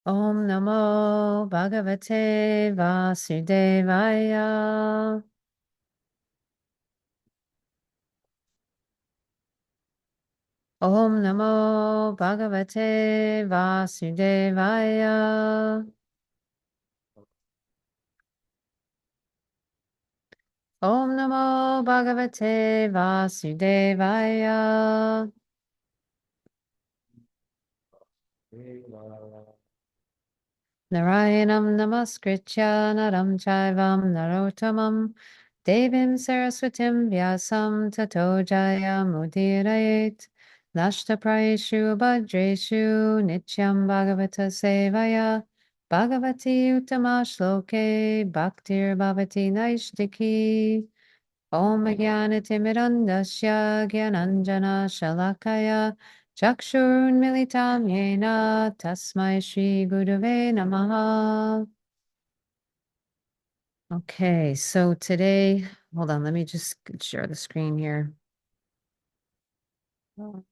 Om Namo Bhagavate Vasudevaya. Om Namo Bhagavate Vasudevaya. Om Namo Bhagavate Vasudevaya. Narayanam Namaskritya Naram Chaivam Narottamam Devim Saraswatim Vyasam Tato Jayamudhirayet Nashtaprayeshu Bhadreshu Nityam Bhagavata Sevaya Bhagavati Uttama Shloke Bhaktir Bhavati Naishtiki Om Jnanatimidandasya Jnananjana Shalakaya Chakshurunmilitam Yena Tasmai Shri Gurave Namaha. Okay, so today, hold on, let me just share the screen here. Let's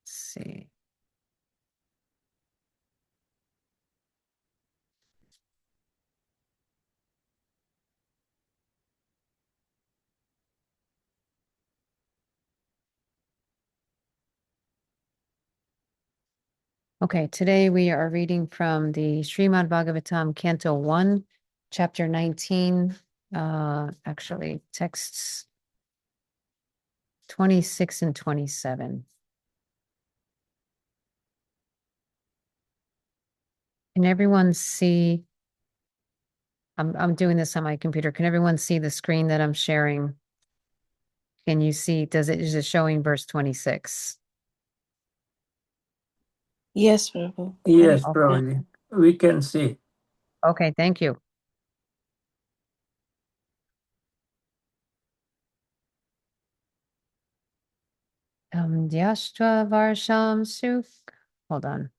see. Okay, today we are reading from the Srimad Bhagavatam, Canto 1, Chapter 19, actually texts 26 and 27. Can everyone see? I'm doing this on my computer. Can everyone see the screen that I'm sharing? Can you see, is it showing verse 26? Yes, Prabhu. Yes, Okay. Prabhuji. We can see. Okay, thank you. Dhyashva Varsham Suk. Hold on.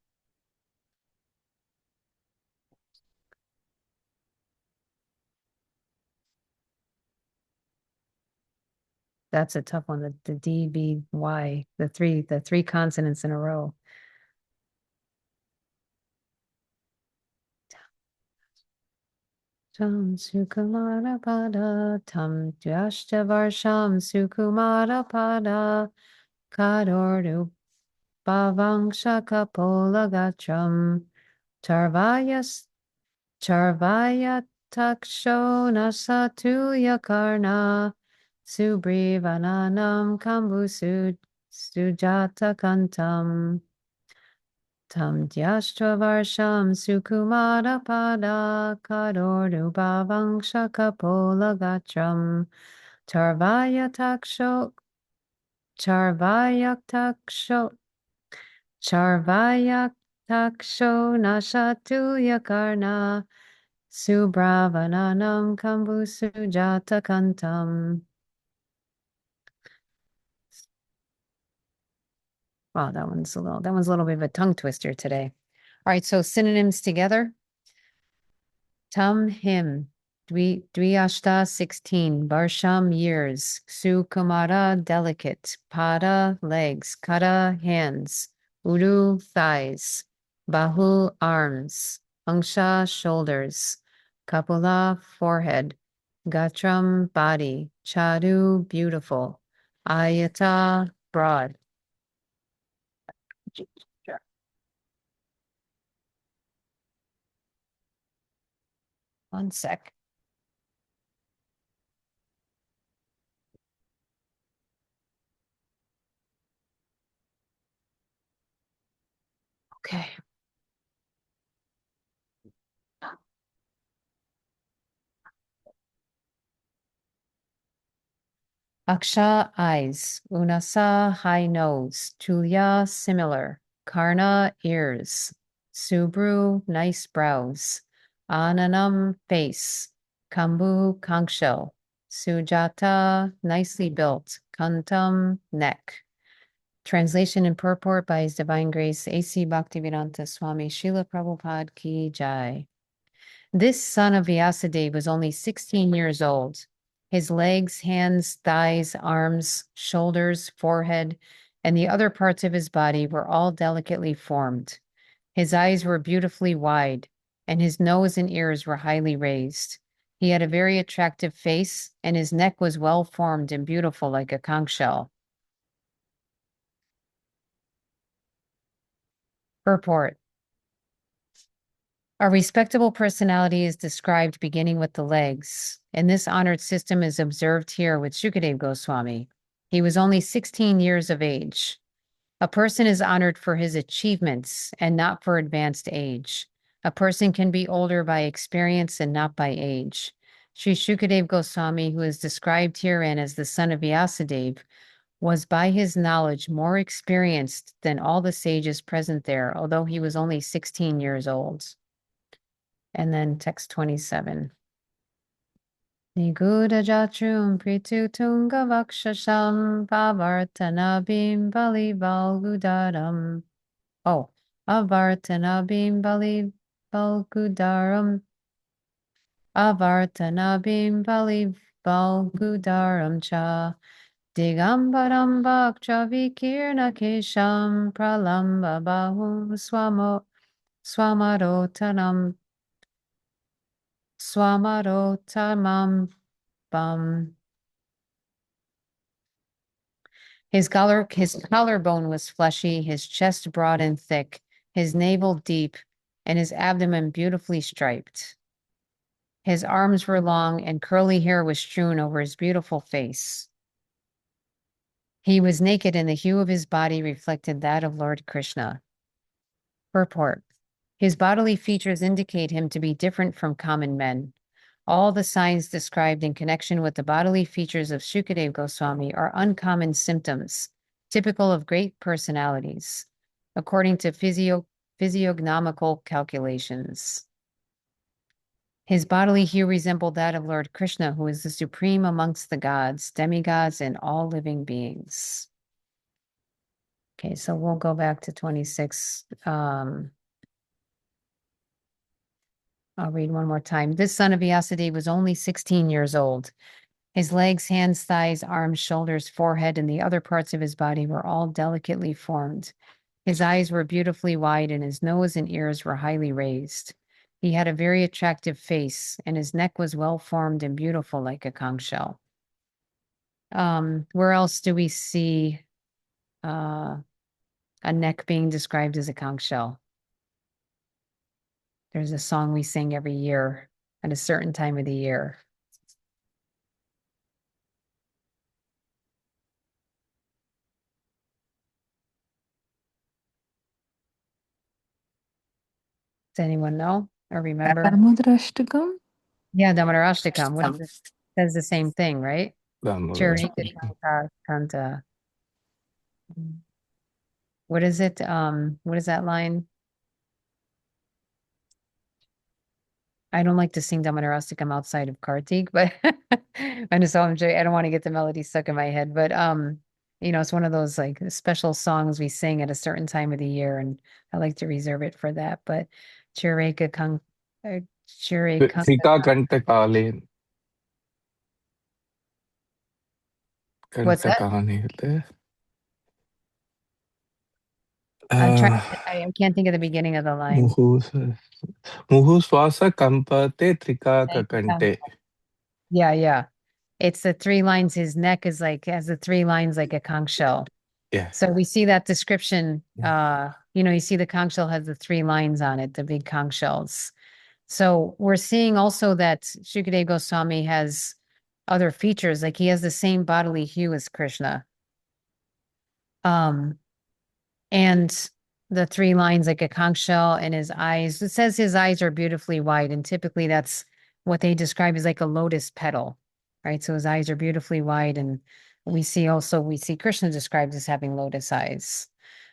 That's a tough one. The D, B, Y, the three consonants in a row. Tam Sukumara Pada, Tam Dhyashva Varsham Sukumara Pada, Kadordu Bhavangsha Kapola Gatram, Charvayas Charvaya Taksho Nasatuya Karna Subrivananam Kambu Sujata Kantam Tam Dhyashtra Varsham Sukumara Pada Kadordu Bhavangsha Kapola Gatram Charvaya Taksho Charvaya Taksho Charvaya Taksho Nasatuya Karna Subravananam Kambu Sujata Kantam. Wow, that one's a little bit of a tongue twister today. All right, so synonyms together. Tam him. Dviashta 16. Varsham years. Sukumara delicate. Pada legs. Kara hands. Uru thighs. Bahu arms. Angsha shoulders. Kapula forehead. Gatram body. Chadu beautiful. Ayata broad. Sure. One sec. Okay. Aksha eyes, Unasa high nose, Tulya similar, Karna ears, Subru nice brows, Ananam face, Kambu conch shell, Sujata nicely built, Kantam neck. Translation and purport by His Divine Grace A.C. Bhaktivedanta Swami Srila Prabhupada Ki Jai. This son of Vyasadeva was only 16 years old. His legs, hands, thighs, arms, shoulders, forehead, and the other parts of his body were all delicately formed. His eyes were beautifully wide, and his nose and ears were highly raised. He had a very attractive face, and his neck was well formed and beautiful like a conch shell. Purport. A respectable personality is described beginning with the legs, and this honored system is observed here with Shukadeva Goswami. He was only 16 years of age. A person is honored for his achievements and not for advanced age. A person can be older by experience and not by age. Sri Shukadeva Goswami, who is described herein as the son of Vyasadeva, was by his knowledge more experienced than all the sages present there, although he was only 16 years old. And then text 27. Niguda jatrum pritu tunga vakshasham pavartanabim bali valgudaram. Oh, avartanabim bali valgudaram. Avartanabim bali valgudaram cha. Digambaram bhakcha vikirna kesham pralamba bahu swamarotanam swamarotamam bum. His collarbone was fleshy, his chest broad and thick, his navel deep, and his abdomen beautifully striped. His arms were long, and curly hair was strewn over his beautiful face. He was naked, and the hue of his body reflected that of Lord Krishna. Purport. His bodily features indicate him to be different from common men. All the signs described in connection with the bodily features of Shukadeva Goswami are uncommon symptoms, typical of great personalities, according to physiognomical calculations. His bodily hue resembled that of Lord Krishna, who is the supreme amongst the gods, demigods, and all living beings. Okay, so we'll go back to 26. I'll read one more time. This son of Vyasadeva was only 16 years old. His legs, hands, thighs, arms, shoulders, forehead, and the other parts of his body were all delicately formed. His eyes were beautifully wide, and his nose and ears were highly raised. He had a very attractive face, and his neck was well formed and beautiful like a conch shell. Where else do we see a neck being described as a conch shell? There's a song we sing every year at a certain time of the year. Does anyone know or remember? Damodarashtakam? Yeah, Damodarashtakam. What is this? Says the same thing, right? Charika Damodarashtakam. Kanta Kanta. What is it? What is that line? I don't like to sing Damodarashtakam outside of Kartik, but I just I don't want to get the melody stuck in my head. But it's one of those like special songs we sing at a certain time of the year, and I like to reserve it for that. But Chireka Kang Chireka Sita Kantakale. What's that? Kantakane होते I'm trying हैं I can't think of the beginning of the line. मुहु श्वास कंपते त्रिका कंटे. Yeah. It's the three lines. His neck is has the three lines like a conch shell. Yeah. So we see that description. You see the conch shell has the three lines on it, the big conch shells. So we're seeing also that Shukadeva Goswami has other features, like he has the same bodily hue as Krishna. And the three lines like a conch shell, and his eyes, it says his eyes are beautifully wide, and typically that's what they describe as like a lotus petal, right? So his eyes are beautifully wide, and we see Krishna described as having lotus eyes.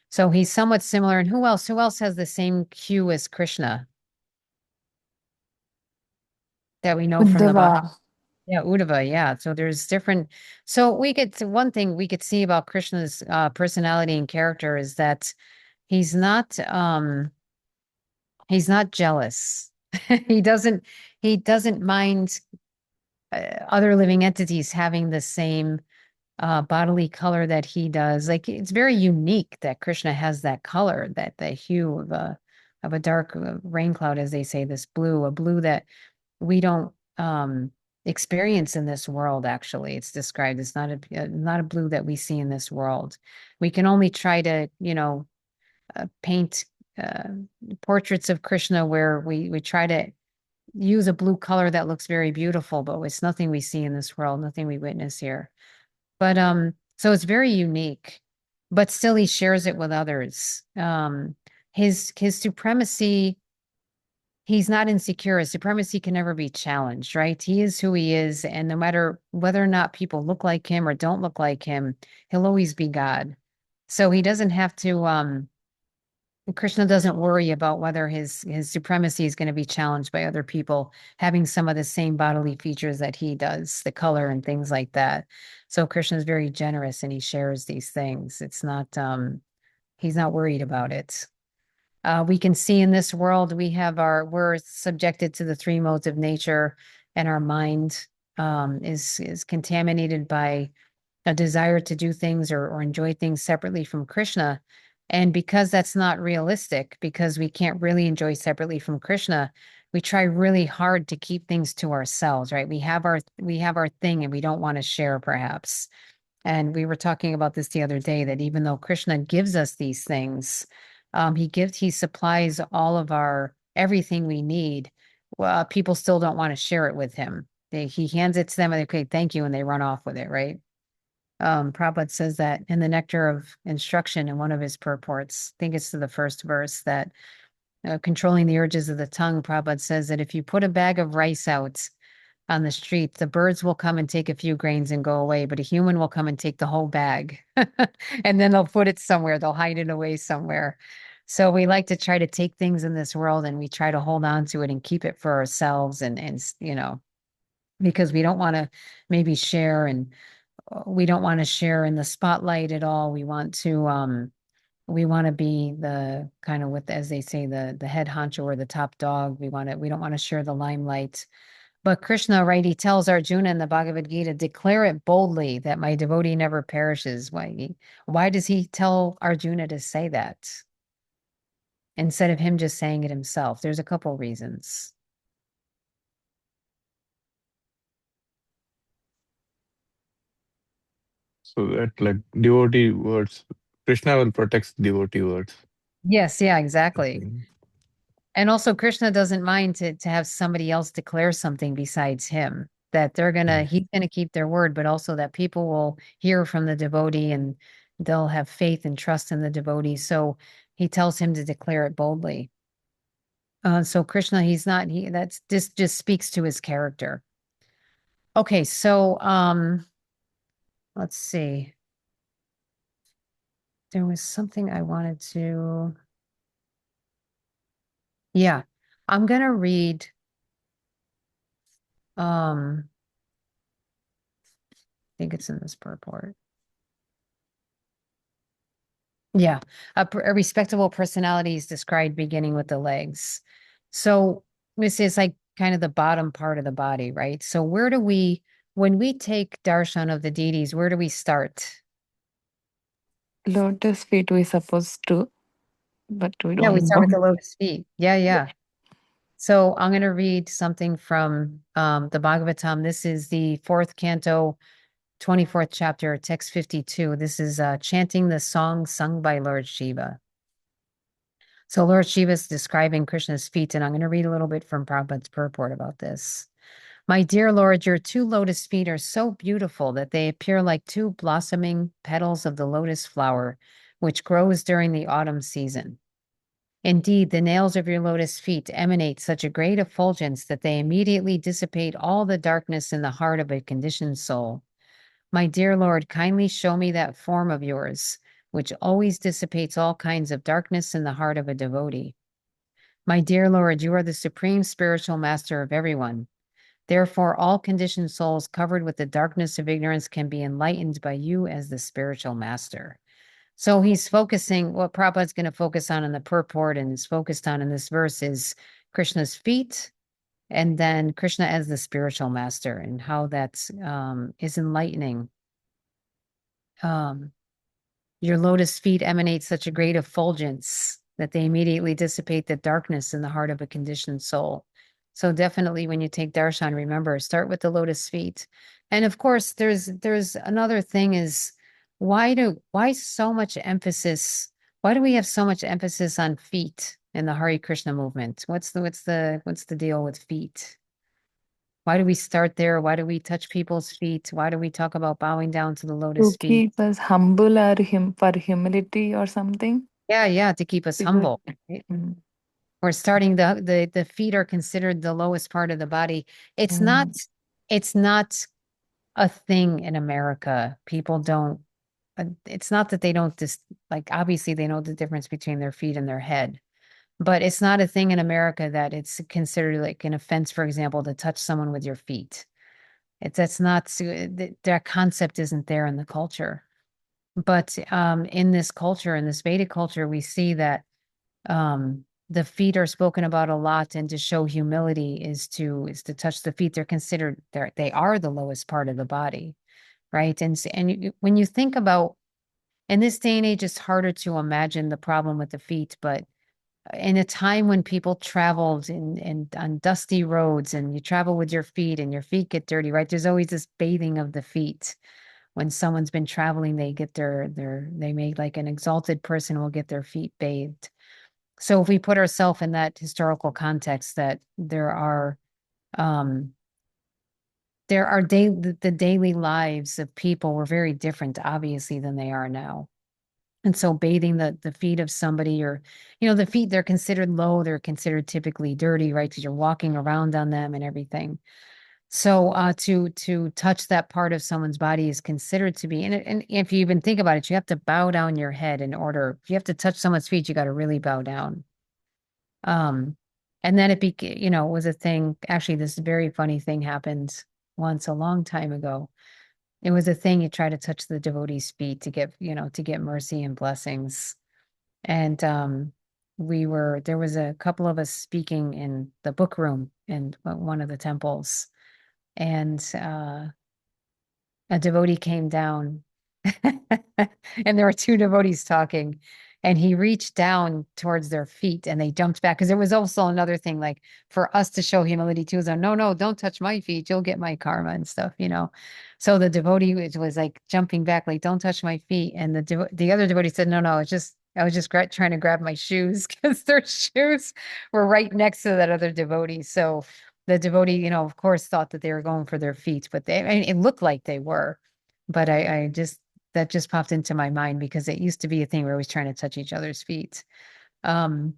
So he's somewhat similar. And who else has the same hue as Krishna that we know from the Bhagavatam? Uddhava. Yeah, Uddhava, yeah. So there's different. So one thing we could see about Krishna's personality and character is that he's not jealous. He doesn't mind other living entities having the same bodily color that he does. Like it's very unique that Krishna has that color, that the hue of of a dark rain cloud, as they say, this blue, a blue that we don't experience in this world. Actually, it's described. It's not a blue that we see in this world. We can only try to, paint uh, portraits of Krishna where we try to use a blue color that looks very beautiful, but it's nothing we see in this world, nothing we witness here. But so it's very unique, but still he shares it with others. His supremacy, he's not insecure. His supremacy can never be challenged, right? He is who he is, and no matter whether or not people look like him or don't look like him, he'll always be God. So he doesn't have to Krishna doesn't worry about whether his supremacy is going to be challenged by other people having some of the same bodily features that he does, the color and things like that. So Krishna is very generous and he shares these things. It's not he's not worried about it. We can see in this world we're subjected to the three modes of nature, and our mind is contaminated by a desire to do things or enjoy things separately from Krishna. And because that's not realistic, because we can't really enjoy separately from Krishna, we try really hard to keep things to ourselves, right? We have our thing and we don't want to share perhaps. And we were talking about this the other day, that even though Krishna gives us these things, he supplies all of our everything we need. Well, people still don't want to share it with him. He hands it to them and they, okay, thank you, and they run off with it, right? Prabhupada says that in the Nectar of Instruction in one of his purports. I think it's to the first verse, that controlling the urges of the tongue, Prabhupada says that if you put a bag of rice out on the street, the birds will come and take a few grains and go away, but a human will come and take the whole bag. And then they'll put it somewhere, they'll hide it away somewhere. So we like to try to take things in this world and we try to hold on to it and keep it for ourselves, and because we don't want to maybe share, and we don't want to share in the spotlight at all. We want to be the kind of, with, as they say, the head honcho or the top dog. We don't want to share the limelight. But Krishna, right, he tells Arjuna in the Bhagavad Gita, declare it boldly that my devotee never perishes. Why does he tell Arjuna to say that instead of him just saying it himself? There's a couple reasons. So that like devotee words, Krishna will protect devotee words. Yes, yeah, exactly. Mhm. And also Krishna doesn't mind to have somebody else declare something besides him, that he's gonna keep their word, but also that people will hear from the devotee and they'll have faith and trust in the devotee. So he tells him to declare it boldly. So Krishna, he's not, that's this just speaks to his character. Okay, so let's see. There was something I wanted to, yeah, I'm gonna read I think it's in this purport. Yeah, a respectable personality is described beginning with the legs. So this is like kind of the bottom part of the body, right? So when we take darshan of the deities, where do we start? Lotus feet we supposed to, but we Yeah, we don't start know. with the lotus feet. Yeah. So I'm going to read something from the Bhagavatam. This is the fourth canto, 24th chapter, text 52. This is chanting the song sung by Lord Shiva. So Lord Shiva is describing Krishna's feet, and I'm going to read a little bit from Prabhupada's purport about this. My dear Lord, your two lotus feet are so beautiful that they appear like two blossoming petals of the lotus flower, which grows during the autumn season. Indeed, the nails of your lotus feet emanate such a great effulgence that they immediately dissipate all the darkness in the heart of a conditioned soul. My dear Lord, kindly show me that form of yours, which always dissipates all kinds of darkness in the heart of a devotee. My dear Lord, you are the supreme spiritual master of everyone. Therefore, all conditioned souls covered with the darkness of ignorance can be enlightened by you as the spiritual master. So he's focusing, what Prabhupada's going to focus on in the purport and is focused on in this verse is Krishna's feet, and then Krishna as the spiritual master and how that's is enlightening. Your lotus feet emanate such a great effulgence that they immediately dissipate the darkness in the heart of a conditioned soul. So definitely when you take darshan, remember, start with the lotus feet. And of course, there's another thing is why so much emphasis? Why do we have so much emphasis on feet in the Hare Krishna movement? What's the deal with feet? Why do we start there? Why do we touch people's feet? Why do we talk about bowing down to the To lotus feet? keep us humble or for humility or something. Yeah, to keep us Because- humble. Right? Mm, We're starting the feet are considered the lowest part of the body. It's not mm, it's not a thing in America. People don't it's not that they don't just like obviously they know the difference between their feet and their head. But it's not a thing in America that it's considered like an offense, for example, to touch someone with your feet. That's not that concept isn't there in the culture. But in this culture, in this Vedic culture, we see that the feet are spoken about a lot, and to show humility is to touch the feet. They're considered they are the lowest part of the body, right? And when you think about in this day and age, it's harder to imagine the problem with the feet, but in a time when people traveled in on dusty roads and you travel with your feet and your feet get dirty, right? There's always this bathing of the feet. When someone's been traveling, they get they make like an exalted person will get their feet bathed. So if we put ourselves in that historical context, that um the daily lives of people were very different, obviously, than they are now. And so bathing the feet of somebody or, the feet, they're considered low, they're considered typically dirty, right? Because you're walking around on them and everything. So to touch that part of someone's body is considered to be, and if you even think about it, you have to bow down your head in order, if you have to touch someone's feet, you got to really bow down. Um, and then it was a thing. Actually, this very funny thing happened once a long time ago. It was a thing, you try to touch the devotee's feet to get mercy and blessings. And there was a couple of us speaking in the book room in one of the temples. And a devotee came down and there were two devotees talking, and he reached down towards their feet and they jumped back because there was also another thing, like for us to show humility too, so no, don't touch my feet, you'll get my karma and stuff. So the devotee was like jumping back, like, don't touch my feet, and the other devotee said, no, it's just I was just trying to grab my shoes because their shoes were right next to that other devotee. So the devotee, of course, thought that they were going for their feet, but I mean, it looked like they were. But that just popped into my mind because it used to be a thing where we was trying to touch each other's feet. Um,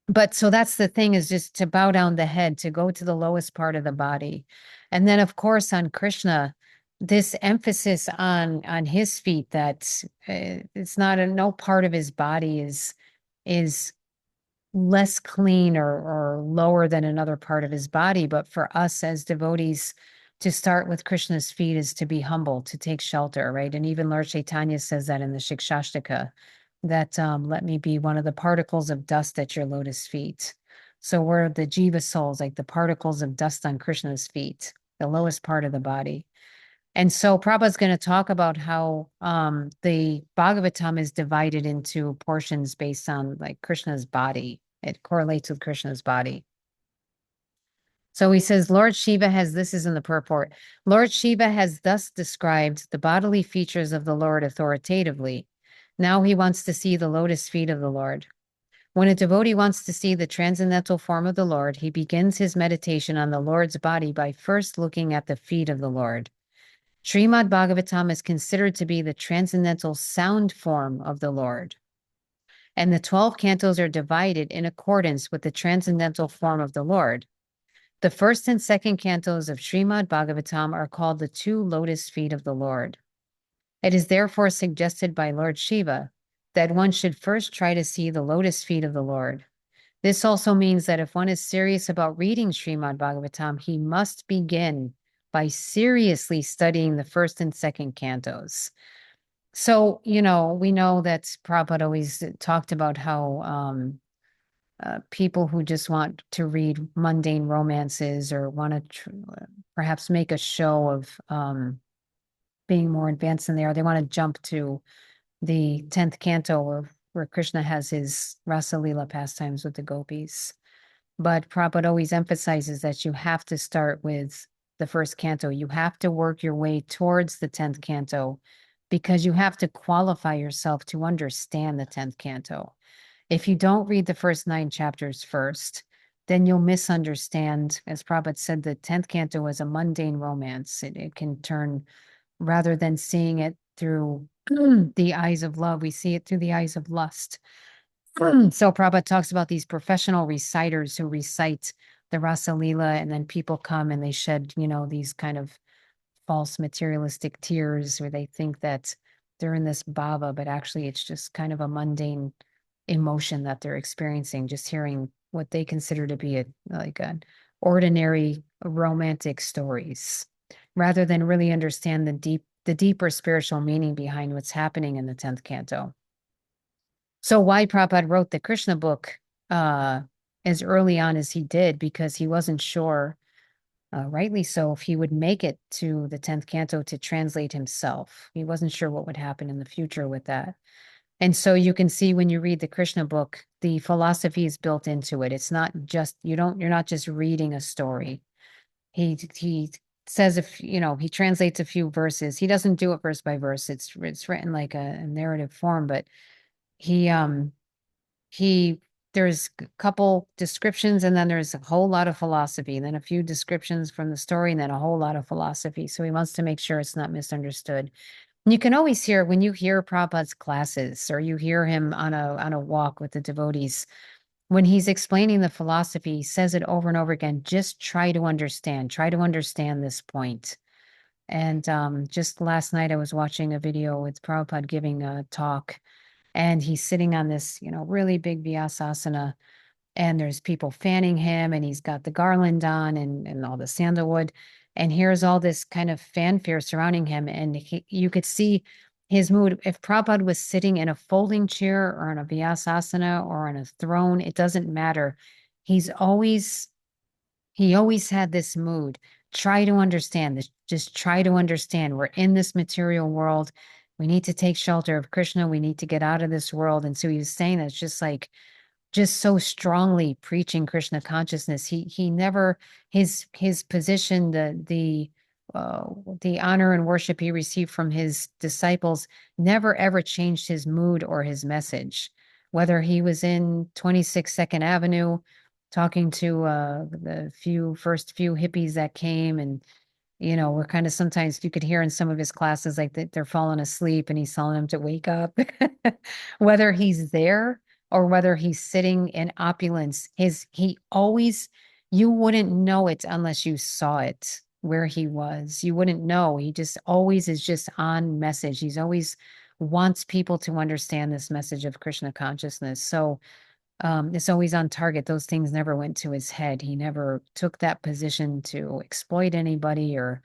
but so that's the thing, is just to bow down the head, to go to the lowest part of the body. And then of course on Krishna, this emphasis on his feet, that it's not no part of his body is less clean or lower than another part of his body. But for us as devotees, to start with Krishna's feet is to be humble, to take shelter, right? And even Lord Chaitanya says that in the Shikshashtaka, that let me be one of the particles of dust at your lotus feet. So we're the jiva souls, like the particles of dust on Krishna's feet, the lowest part of the body. And so Prabhupada's going to talk about how the Bhagavatam is divided into portions based on like Krishna's body. It correlates with Krishna's body. So he says, this is in the purport. Lord Shiva has thus described the bodily features of the Lord authoritatively. Now he wants to see the lotus feet of the Lord. When a devotee wants to see the transcendental form of the Lord, he begins his meditation on the Lord's body by first looking at the feet of the Lord. Srimad Bhagavatam is considered to be the transcendental sound form of the Lord. And the 12 cantos are divided in accordance with the transcendental form of the Lord. The first and second cantos of Srimad Bhagavatam are called the two lotus feet of the Lord. It is therefore suggested by Lord Shiva that one should first try to see the lotus feet of the Lord. This also means that if one is serious about reading Srimad Bhagavatam, he must begin by seriously studying the first and second cantos. So, we know that Prabhupada always talked about how people who just want to read mundane romances or want to perhaps make a show of being more advanced than they are, they want to jump to the 10th canto where where Krishna has his Rasa Leela pastimes with the gopis. But Prabhupada always emphasizes that you have to start with the first canto. You have to work your way towards the 10th canto because you have to qualify yourself to understand the 10th canto. If you don't read the first 9 chapters first, then you'll misunderstand. As Prabhupada said, the 10th canto is a mundane romance. It can turn, rather than seeing it through the eyes of love, we see it through the eyes of lust. So Prabhupada talks about these professional reciters who recite the Rasa Leela, and then people come and they shed, these kind of false materialistic tears where they think that they're in this bhava, but actually it's just kind of a mundane emotion that they're experiencing, just hearing what they consider to be like an ordinary romantic stories, rather than really understand the deeper spiritual meaning behind what's happening in the 10th canto. So why Prabhupada wrote the Krishna book as early on as he did, because he wasn't sure, rightly so, if he would make it to the 10th canto to translate himself. He wasn't sure what would happen in the future with that. And so you can see when you read the Krishna book, the philosophy is built into it. It's not just, you're not just reading a story. He says, he translates a few verses. He doesn't do it verse by verse. It's written like a narrative form, but he there's a couple descriptions, and then there's a whole lot of philosophy, and then a few descriptions from the story, and then a whole lot of philosophy. So he wants to make sure it's not misunderstood. And you can always hear when you hear Prabhupada's classes, or you hear him on a walk with the devotees, when he's explaining the philosophy, he says it over and over again. Just try to understand this point. And just last night, I was watching a video with Prabhupada giving a talk, and he's sitting on this, really big Vyasasana, and there's people fanning him, and he's got the garland on and all the sandalwood. And here's all this kind of fanfare surrounding him. And you could see his mood. If Prabhupada was sitting in a folding chair or on a Vyasasana or on a throne, it doesn't matter. He always had this mood. Try to understand this. Just try to understand. We're in this material world. We need to take shelter of Krishna. We need to get out of this world. And so he was saying that's just so strongly preaching Krishna consciousness. He never, his position, the honor and worship he received from his disciples never ever changed his mood or his message. Whether he was in 26 Second Avenue talking to the first few hippies that came, and we're kind of, sometimes you could hear in some of his classes like that they're falling asleep and he's telling them to wake up. Whether he's there or whether he's sitting in opulence, you wouldn't know it unless you saw it where he was. You wouldn't know. He just always is just on message. He's always wants people to understand this message of Krishna consciousness. So it's always on target. Those things never went to his head. He never took that position to exploit anybody or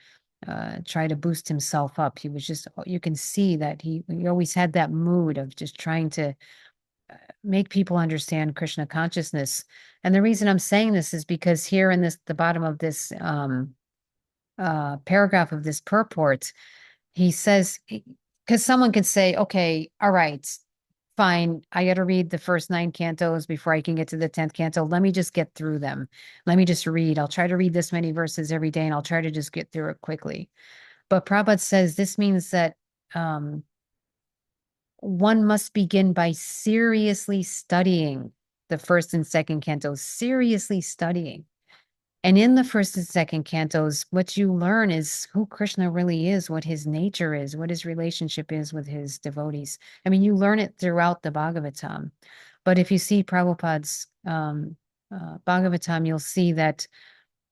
try to boost himself up. He was just, you can see that he always had that mood of just trying to make people understand Krishna consciousness. And the reason I'm saying this is because here in the bottom of this paragraph of this purport, he says, because someone could say, okay, all right, fine, I got to read the first 9 cantos before I can get to the 10th canto. Let me just get through them. Let me just read. I'll try to read this many verses every day, and I'll try to just get through it quickly. But Prabhupada says this means that one must begin by seriously studying the first and second cantos, seriously studying. And in the first and second cantos, what you learn is who Krishna really is, what his nature is, what his relationship is with his devotees. I mean, you learn it throughout the Bhagavatam. But if you see Prabhupada's Bhagavatam, you'll see that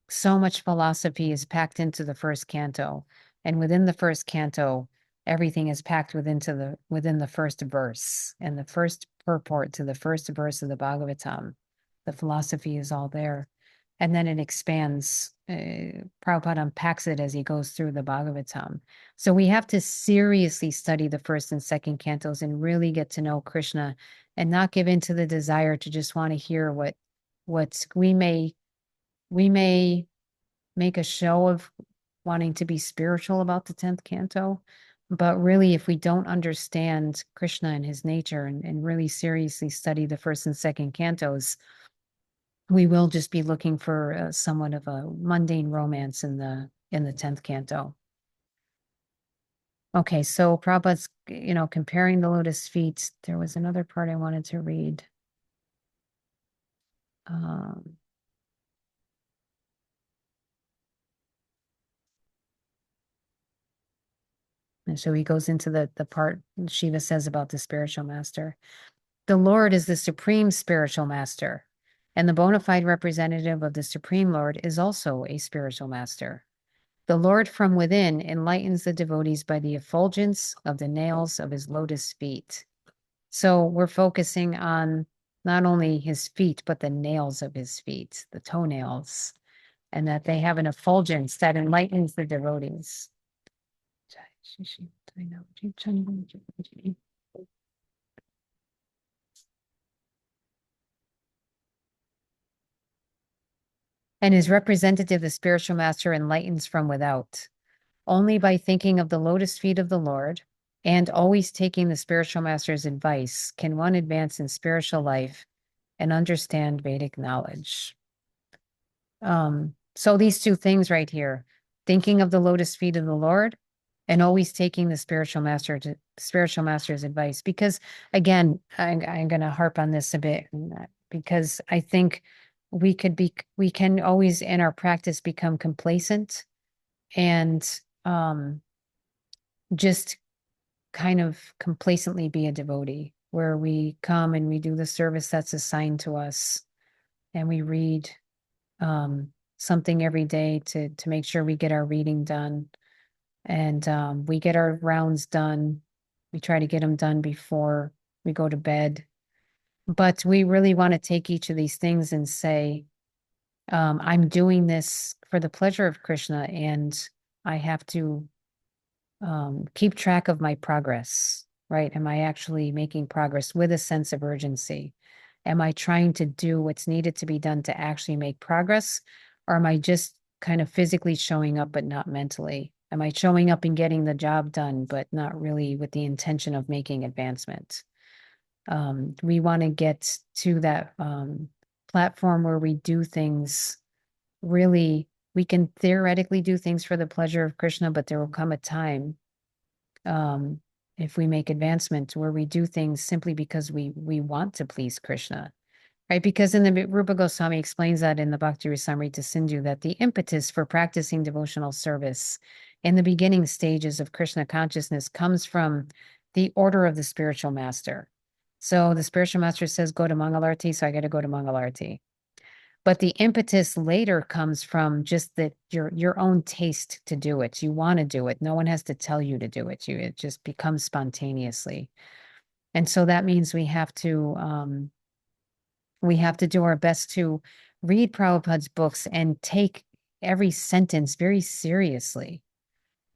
so much philosophy is packed into the first canto. And within the first canto, everything is packed within the first verse. And the first purport to the first verse of the Bhagavatam, the philosophy is all there. And then it expands. Prabhupada unpacks it as he goes through the Bhagavatam. So we have to seriously study the first and second cantos and really get to know Krishna, and not give in to the desire to just want to hear what we may make a show of wanting to be spiritual about the 10th canto, But really, if we don't understand Krishna and his nature and really seriously study the first and second cantos, we will just be looking for somewhat of a mundane romance in the 10th canto. Okay, so Prabhupada's, comparing the lotus feet. There was another part I wanted to read. And so he goes into the part Shiva says about the spiritual master. The Lord is the supreme spiritual master, and the bona fide representative of the Supreme Lord is also a spiritual master. The Lord from within enlightens the devotees by the effulgence of the nails of his lotus feet. So we're focusing on not only his feet, but the nails of his feet, the toenails, and that they have an effulgence that enlightens the devotees. And his representative, the spiritual master, enlightens from without. Only by thinking of the lotus feet of the Lord and always taking the spiritual master's advice can one advance in spiritual life and understand Vedic knowledge. So these two things right here, thinking of the lotus feet of the Lord and always taking the spiritual master's advice. Because again, I'm going to harp on this a bit because I think we can always in our practice become complacent and just kind of complacently be a devotee, where we come and we do the service that's assigned to us and we read something every day to make sure we get our reading done, and we get our rounds done. We try to get them done before we go to bed. But we really want to take each of these things and say, I'm doing this for the pleasure of Krishna, and I have to keep track of my progress, right? Am I actually making progress with a sense of urgency? Am I trying to do what's needed to be done to actually make progress? Or am I just kind of physically showing up, but not mentally? Am I showing up and getting the job done, but not really with the intention of making advancement? We want to get to that platform where we do things really, we can theoretically do things for the pleasure of Krishna, but there will come a time if we make advancement where we do things simply because we want to please Krishna, right? Because in the Rupa Goswami explains that in the Bhakti Rasamrita Sindhu, that the impetus for practicing devotional service in the beginning stages of Krishna consciousness comes from the order of the spiritual master. So the spiritual master says, go to Mangalarti, so I got to go to Mangalarti. But the impetus later comes from just that your own taste to do it. You want to do it. No one has to tell you to do it. It just becomes spontaneously. And so that means we have to do our best to read Prabhupada's books and take every sentence very seriously.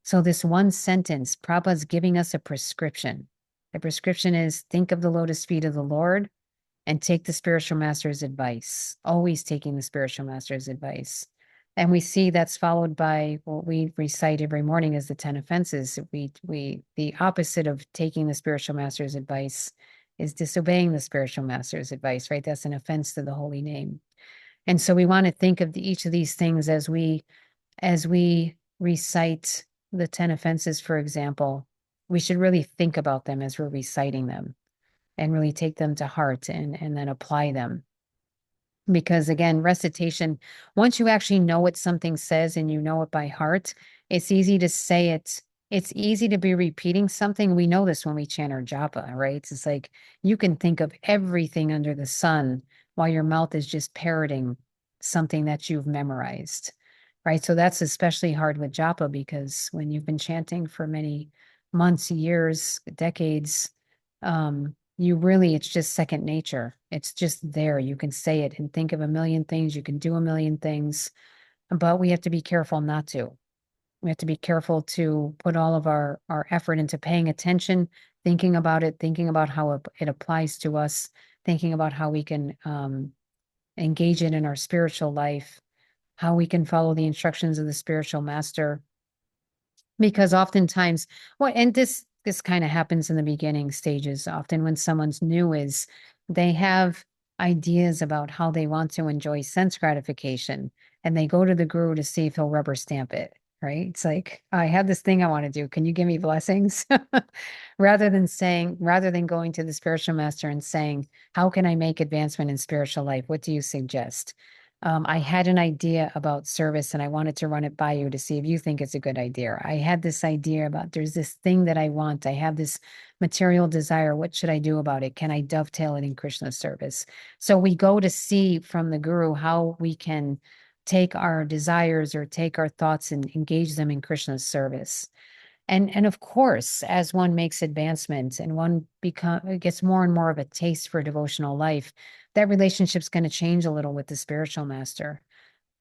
So this one sentence, Prabhupada's giving us a prescription. The prescription is think of the lotus feet of the Lord and take the spiritual master's advice, always taking the spiritual master's advice. And we see that's followed by what we recite every morning as the 10 offenses. The opposite of taking the spiritual master's advice is disobeying the spiritual master's advice, right? That's an offense to the holy name. And so we want to think of each of these things as we recite the 10 offenses, for example. We should really think about them as we're reciting them and really take them to heart and then apply them. Because again, recitation, once you actually know what something says and you know it by heart, it's easy to say it. It's easy to be repeating something. We know this when we chant our japa, right? It's like you can think of everything under the sun while your mouth is just parroting something that you've memorized, right? So that's especially hard with japa, because when you've been chanting for many months, years, decades, it's just second nature. It's just there. You can say it and think of a million things. You can do a million things, but we have to be careful not to. We have to be careful to put all of our effort into paying attention, thinking about it, thinking about how it applies to us, thinking about how we can engage it in our spiritual life, how we can follow the instructions of the spiritual master. Because oftentimes, well, and this kind of happens in the beginning stages. Often when someone's new is they have ideas about how they want to enjoy sense gratification, and they go to the guru to see if he'll rubber stamp it, right? It's like, I have this thing I want to do. Can you give me blessings? Rather than going to the spiritual master and saying, how can I make advancement in spiritual life? What do you suggest? I had an idea about service and I wanted to run it by you to see if you think it's a good idea. I had this idea about there's this thing that I want. I have this material desire. What should I do about it? Can I dovetail it in Krishna service? So we go to see from the guru how we can take our desires or take our thoughts and engage them in Krishna's service. And of course, as one makes advancements and one gets more and more of a taste for devotional life, that relationship's going to change a little with the spiritual master.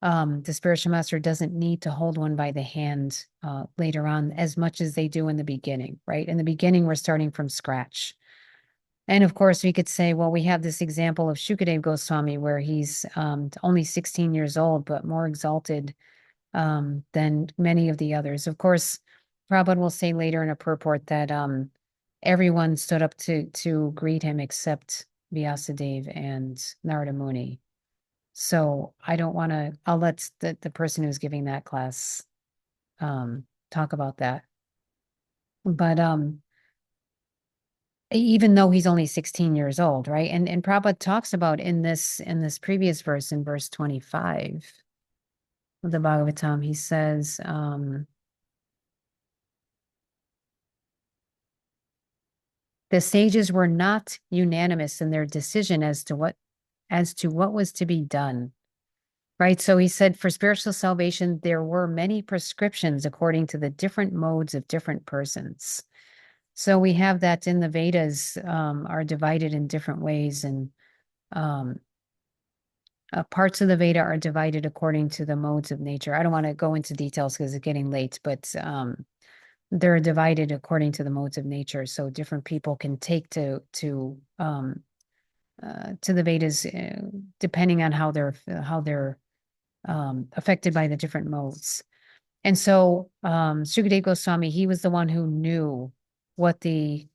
The spiritual master doesn't need to hold one by the hand later on as much as they do in the beginning, right? In the beginning, we're starting from scratch. And of course, we could say, well, we have this example of Shukadev Goswami where he's only 16 years old, but more exalted than many of the others. Of course, Prabhupada will say later in a purport that everyone stood up to greet him except Vyasadeva and Narada Muni. So I don't want to, I'll let the person who's giving that class talk about that. But even though he's only 16 years old, right? And Prabhupada talks about in this previous verse, in verse 25 of the Bhagavatam, he says, the sages were not unanimous in their decision as to what was to be done. Right. So he said for spiritual salvation, there were many prescriptions according to the different modes of different persons. So we have that in the Vedas are divided in different ways, and parts of the Veda are divided according to the modes of nature. I don't want to go into details because it's getting late, but they're divided according to the modes of nature. So different people can take to the Vedas depending on how they're affected by the different modes. And so Sukadeva Goswami, he was the one who knew what the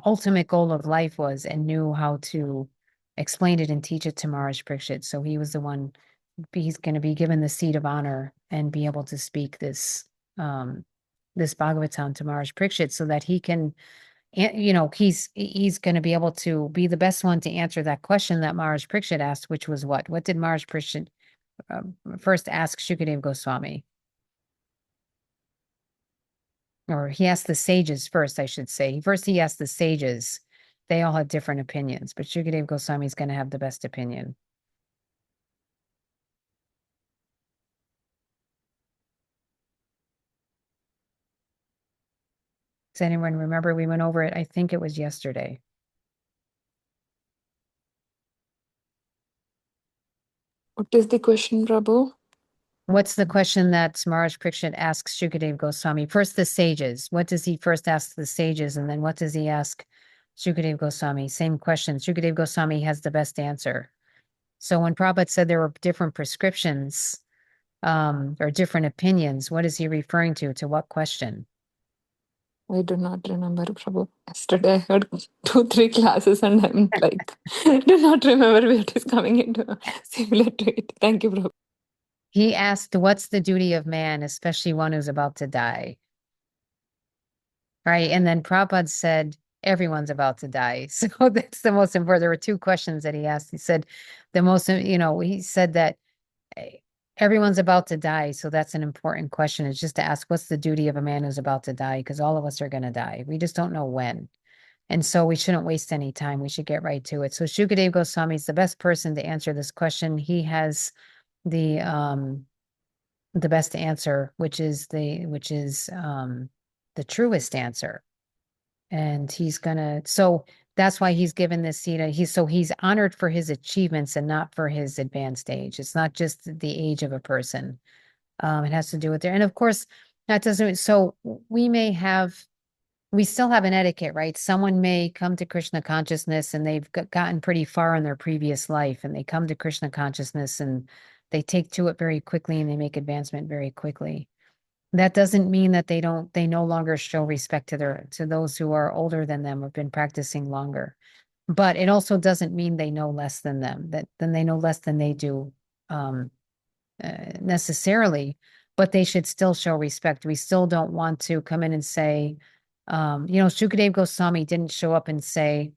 ultimate goal of life was and knew how to explain it and teach it to Maharaj Parikshit. So he was the one, he's going to be given the seat of honor and be able to speak this Bhagavatam to Maharaj Parikshit so that he can, he's going to be able to be the best one to answer that question that Maharaj Parikshit asked, which was what? What did Maharaj Parikshit first ask Shukadeva Goswami? Or he asked the sages first, I should say. First, he asked the sages. They all had different opinions, but Shukadeva Goswami is going to have the best opinion. Does anyone remember? We went over it. I think it was yesterday. What is the question, Prabhu? What's the question that Maharaj Parikshit asks Shukadeva Goswami? First, the sages. What does he first ask the sages? And then what does he ask Shukadeva Goswami? Same question. Shukadeva Goswami has the best answer. So when Prabhupada said there were different prescriptions or different opinions, what is he referring to? To what question? I do not remember, Prabhu. Yesterday I heard 2-3 classes and I'm like, do not remember what is coming into similar to it. Thank you, Prabhu. He asked, what's the duty of man, especially one who's about to die? Right. And then Prabhupada said, everyone's about to die. So that's the most important. There were 2 questions that he asked. He said, he said that everyone's about to die. So that's an important question. It's just to ask, what's the duty of a man who's about to die? Because all of us are going to die. We just don't know when. And so we shouldn't waste any time. We should get right to it. So Shukadeva Goswami is the best person to answer this question. He has the best answer, which is the truest answer. And so that's why he's given this seat. He's honored for his achievements and not for his advanced age. It's not just the age of a person. It has to do with and of course, that doesn't, so we still have an etiquette, right? Someone may come to Krishna consciousness and they've gotten pretty far in their previous life and they come to Krishna consciousness and they take to it very quickly and they make advancement very quickly. That doesn't mean that they no longer show respect to those who are older than them or been practicing longer. But it also doesn't mean they know less than them, then they know less than they do, necessarily, but they should still show respect. We still don't want to come in and say, Shukadev Goswami didn't show up and say,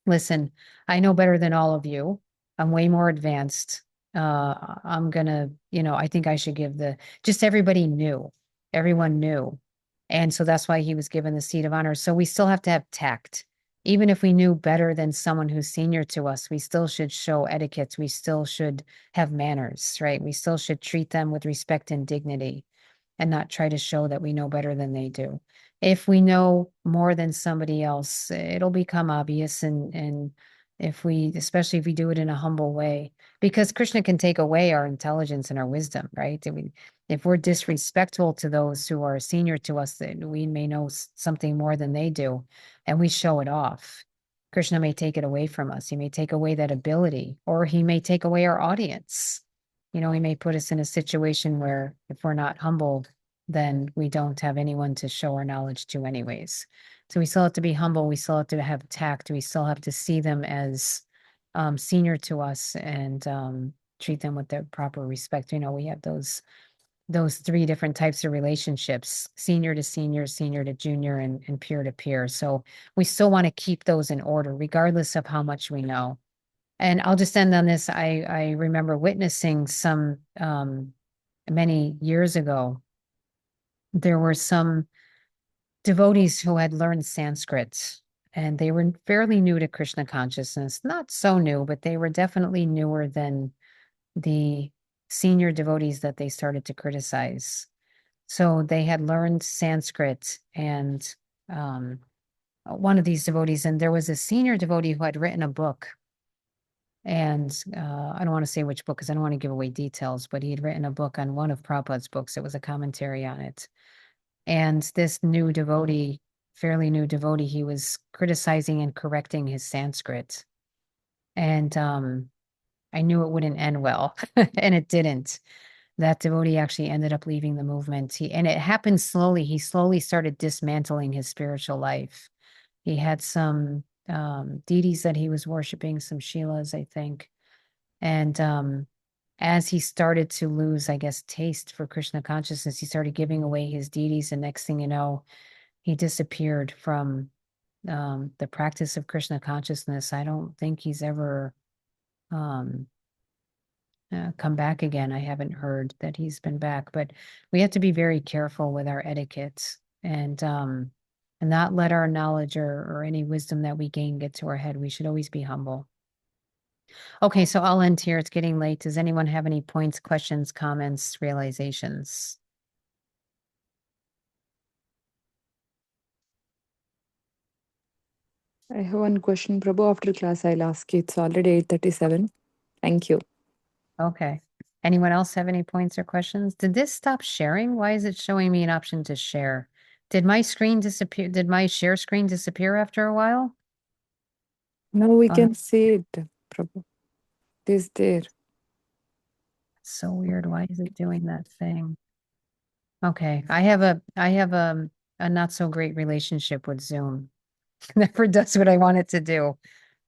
listen, I know better than all of you. I'm way more advanced. I'm gonna, I think I should give just everybody knew. Everyone knew. And so that's why he was given the seat of honor. So we still have to have tact. Even if we knew better than someone who's senior to us, we still should show etiquette. We still should have manners, right? We still should treat them with respect and dignity and not try to show that we know better than they do. If we know more than somebody else, it'll become obvious, and especially if we do it in a humble way, because Krishna can take away our intelligence and our wisdom, right? If we're disrespectful to those who are senior to us, that we may know something more than they do, and we show it off. Krishna may take it away from us. He may take away that ability, or he may take away our audience. He may put us in a situation where if we're not humbled, then we don't have anyone to show our knowledge to anyways. So we still have to be humble. We still have to have tact. We still have to see them as senior to us and treat them with the proper respect. We have those three different types of relationships: senior to senior, senior to junior, and peer to peer. So we still want to keep those in order, regardless of how much we know. And I'll just end on this. I remember witnessing some many years ago. There were some devotees who had learned Sanskrit, and they were fairly new to Krishna consciousness. Not so new, but they were definitely newer than the senior devotees that they started to criticize. So they had learned Sanskrit, and one of these devotees, and there was a senior devotee who had written a book. And I don't want to say which book because I don't want to give away details, but he had written a book on one of Prabhupada's books. It was a commentary on it. And this new devotee, fairly new devotee, he was criticizing and correcting his Sanskrit. And I knew it wouldn't end well, and it didn't. That devotee actually ended up leaving the movement. And it happened slowly. He slowly started dismantling his spiritual life. He had some deities that he was worshiping, some Shilas, I think. And as he started to lose, I guess, taste for Krishna consciousness, he started giving away his deities. And next thing you know, he disappeared from the practice of Krishna consciousness. I don't think he's ever come back again. I haven't heard that he's been back, but we have to be very careful with our etiquette and not let our knowledge or any wisdom that we gain get to our head. We should always be humble. Okay, so I'll end here. It's getting late. Does anyone have any points, questions, comments, realizations? I have one question, Prabhu. After class, I'll ask you. It's already 8:37. Thank you. Okay. Anyone else have any points or questions? Did this stop sharing? Why is it showing me an option to share? Did my screen disappear? Did my share screen disappear after a while? Now we can see it, Prabhu. It is there. So weird. Why is it doing that thing? Okay. I have a not so great relationship with Zoom. It never does what I want it to do.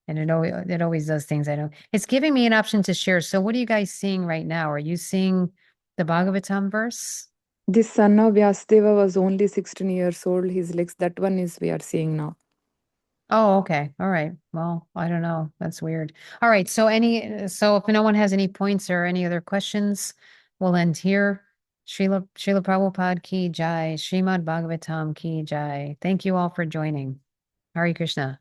And it always does things I don't. It's giving me an option to share. So what are you guys seeing right now? Are you seeing the Bhagavatam verse? This son of Vyasdeva was only 16 years old. His legs, that one is we are seeing now. Oh, okay. All right. Well, I don't know. That's weird. All right. So if no one has any points or any other questions, we'll end here. Srila Prabhupada ki jai, Srimad Bhagavatam ki jai. Thank you all for joining. Hare Krishna.